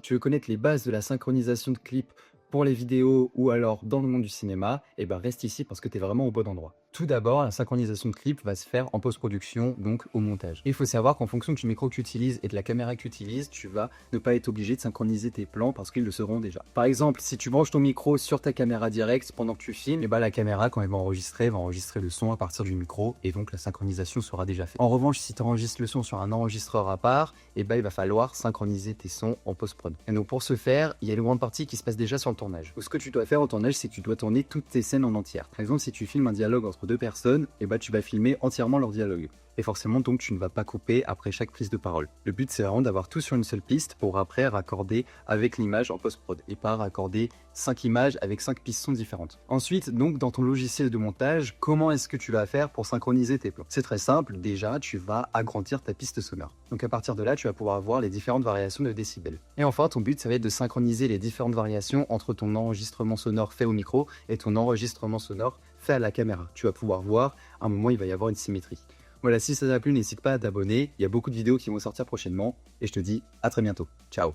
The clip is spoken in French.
tu veux connaître les bases de la synchronisation de clips pour les vidéos ou alors dans le monde du cinéma, eh ben reste ici parce que tu es vraiment au bon endroit. Tout d'abord, la synchronisation de clips va se faire en post-production, donc au montage. Il faut savoir qu'en fonction du micro que tu utilises et de la caméra que tu utilises, tu vas ne pas être obligé de synchroniser tes plans parce qu'ils le seront déjà. Par exemple, si tu branches ton micro sur ta caméra directe pendant que tu filmes, eh ben la caméra, quand elle va enregistrer le son à partir du micro et donc la synchronisation sera déjà faite. En revanche, si tu enregistres le son sur un enregistreur à part, eh ben il va falloir synchroniser tes sons en post-prod. Et donc pour ce faire, il y a une grande partie qui se passe déjà sur le tournage. Donc, ce que tu dois faire au tournage, c'est que tu dois tourner toutes tes scènes en entière. Par exemple, si tu filmes un dialogue entre deux personnes, eh ben, tu vas filmer entièrement leur dialogue. Et forcément, donc, tu ne vas pas couper après chaque prise de parole. Le but, c'est vraiment d'avoir tout sur une seule piste pour après raccorder avec l'image en post-prod et pas raccorder 5 images avec 5 pistons différentes. Ensuite, donc, dans ton logiciel de montage, comment est-ce que tu vas faire pour synchroniser tes plans? C'est très simple. Déjà, tu vas agrandir ta piste sonore. Donc, à partir de là, tu vas pouvoir voir les différentes variations de décibels. Et enfin, ton but, ça va être de synchroniser les différentes variations entre ton enregistrement sonore fait au micro et ton enregistrement sonore fait à la caméra. Tu vas pouvoir voir, à un moment, il va y avoir une symétrie. Voilà, si ça t'a plu, n'hésite pas à t'abonner. Il y a beaucoup de vidéos qui vont sortir prochainement. Et je te dis à très bientôt. Ciao!